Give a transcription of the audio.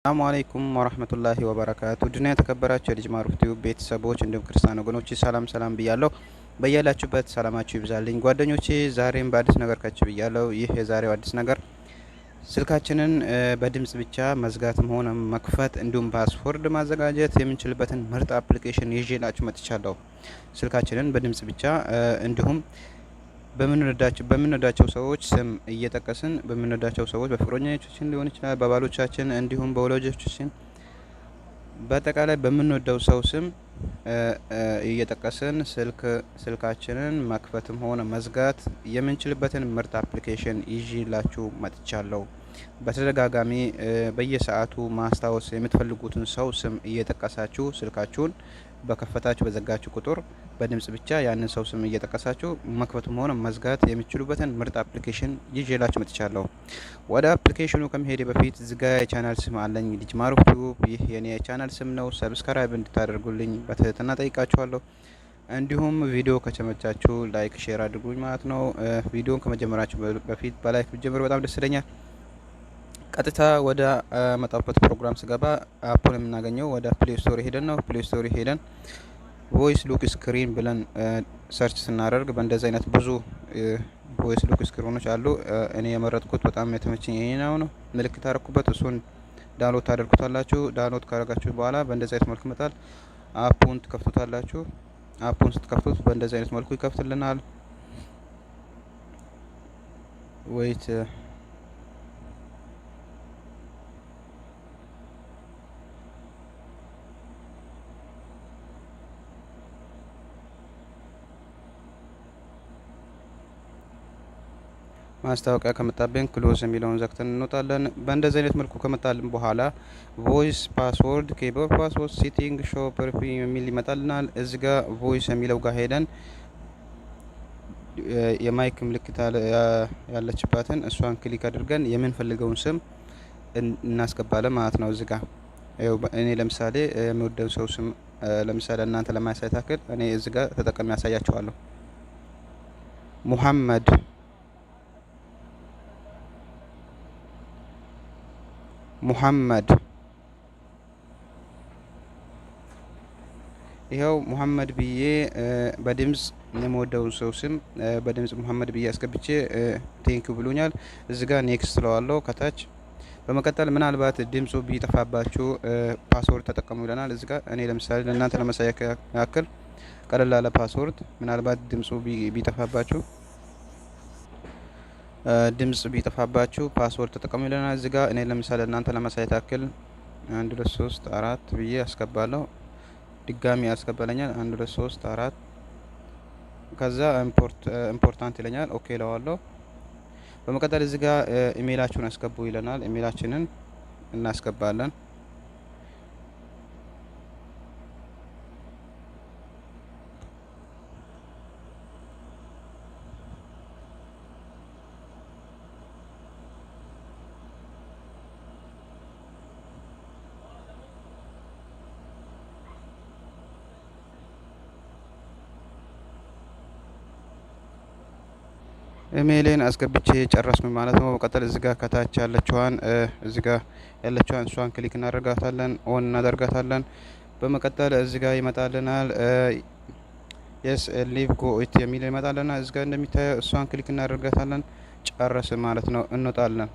ሰላሙ አለይኩም ወራህመቱላሂ ወበረካቱ ድና የተከበራችሁ የልጅ ማሩፍ ቲዩብ ቤተሰቦች እንዲሁም ክርስቲያን ወገኖች ሰላም ብያለሁ። በያላችሁበት ሰላማችሁ ይብዛልኝ ጓደኞቼ። ዛሬም በአዲስ ነገር ከች ብያለሁ። ይህ የዛሬው አዲስ ነገር ስልካችንን በድምጽ ብቻ መዝጋትም ሆነ መክፈት እንዲሁም ፓስወርድ ማዘጋጀት የምንችልበትን ምርጥ አፕሊኬሽን ይዤላችሁ መጥቻለሁ። ስልካችንን በድምጽ ብቻ እንዲሁም በምንወዳቸው ሰዎች ስም እየጠቀስን በምንወዳቸው ሰዎች በፍቅረኞቻችን ሊሆን ይችላል፣ በባሎቻችን እንዲሁም በወላጆቻችን በአጠቃላይ በምንወደው ሰው ስም እየጠቀስን ስልካችንን መክፈትም ሆነ መዝጋት የምንችልበትን ምርጥ አፕሊኬሽን ይዤላችሁ መጥቻለሁ። በተደጋጋሚ በየሰዓቱ ማስታወስ የምትፈልጉትን ሰው ስም እየጠቀሳችሁ ስልካችሁን በከፈታችሁ በዘጋችሁ ቁጥር በድምጽ ብቻ ያንን ሰው ስም እየጠቀሳችሁ መክፈትም ሆነ መዝጋት የሚችሉበትን ምርጥ አፕሊኬሽን ይዤላችሁ መጥቻለሁ። ወደ አፕሊኬሽኑ ከመሄዴ በፊት ዝጋ የቻናል ስም አለኝ፣ ልጅ ማሩፍ ቲዩብ። ይህ የኔ የቻናል ስም ነው። ሰብስክራይብ እንድታደርጉልኝ በትህትና ጠይቃችኋለሁ። እንዲሁም ቪዲዮ ከተመቻችሁ ላይክ ሼር አድርጉኝ ማለት ነው። ቪዲዮን ከመጀመራችሁ በፊት በላይክ ብትጀምሩ በጣም ደስ ይለኛል። ቀጥታ ወደ መጣበት ፕሮግራም ስገባ አፑን የምናገኘው ወደ ፕሌይ ስቶር ሄደን ነው። ፕሌይ ስቶር ሄደን ቮይስ ሉክ ስክሪን ብለን ሰርች ስናደርግ በእንደዚህ አይነት ብዙ ቮይስ ሉክ ስክሪኖች አሉ። እኔ የመረጥኩት በጣም የተመቸኝ ይሄኛው ነው። ምልክት አረኩበት። እሱን ዳውንሎድ ታደርጉታላችሁ። ዳውንሎድ ካደረጋችሁ በኋላ በእንደዚህ አይነት መልኩ ይመጣል። አፑን ትከፍቱታላችሁ። አፑን ስትከፍቱት በእንደዚህ አይነት መልኩ ይከፍትልናል። ወይት ማስታወቂያ ከመጣብን ክሎዝ የሚለውን ዘግተን እንወጣለን። በእንደዚህ አይነት መልኩ ከመጣልን በኋላ ቮይስ ፓስወርድ፣ ኬቦርድ ፓስወርድ፣ ሴቲንግ፣ ሾው ፕሪቪው የሚል ይመጣልናል። እዚህ ጋር ቮይስ የሚለው ጋር ሄደን የማይክ ምልክት ያለችባትን እሷን ክሊክ አድርገን የምንፈልገውን ስም እናስገባለን ማለት ነው። እዚህ ጋር እኔ ለምሳሌ የምወደው ሰው ስም ለምሳሌ እናንተ ለማሳየት ያክል እኔ እዚህ ጋር ተጠቅሜ ያሳያችኋለሁ። ሙሐመድ ይኸው ሙሐመድ ብዬ በድምጽ የምወደው ሰው ስም በድምጽ ሙሐመድ ብዬ አስገብቼ ቴንኪው ብሎኛል። እዚህ ጋር ኔክስት ስለዋለው ከታች በመቀጠል ምናልባት ድምጹ ቢጠፋባችሁ ፓስወርድ ተጠቀሙ ይለናል። እዚህ ጋር እኔ ለምሳሌ ለእናንተ ለማሳየት ያክል ቀለል ያለ ፓስወርድ ምናልባት ድምጹ ቢጠፋባችሁ ፓስወርድ ተጠቀሙ ይለናል። እዚህ ጋር እኔ ለምሳሌ እናንተ ለማሳየት ያክል 1 2 3 4 ብዬ አስገባለሁ። ድጋሚ ያስገባለኛል 1 2 3 4 ከዛ ኢምፖርታንት ይለኛል። ኦኬ ለዋለሁ። በመቀጠል እዚህ ጋር ኢሜይላችሁን አስገቡ ይለናል። ኢሜይላችንን እናስገባለን። ኢሜይሌን አስገብቼ ጨረስኩኝ ማለት ነው። በመቀጠል እዚህ ጋር ከታች ያለችዋን እሷን ክሊክ እናደርጋታለን፣ ኦን እናደርጋታለን። በመቀጠል እዚህ ጋር ይመጣልናል የስ ሊቭ ጎ ኢት የሚል ይመጣልናል። እዚህ ጋር እንደሚታየው እሷን ክሊክ እናደርጋታለን። ጨረስን ማለት ነው። እንወጣለን።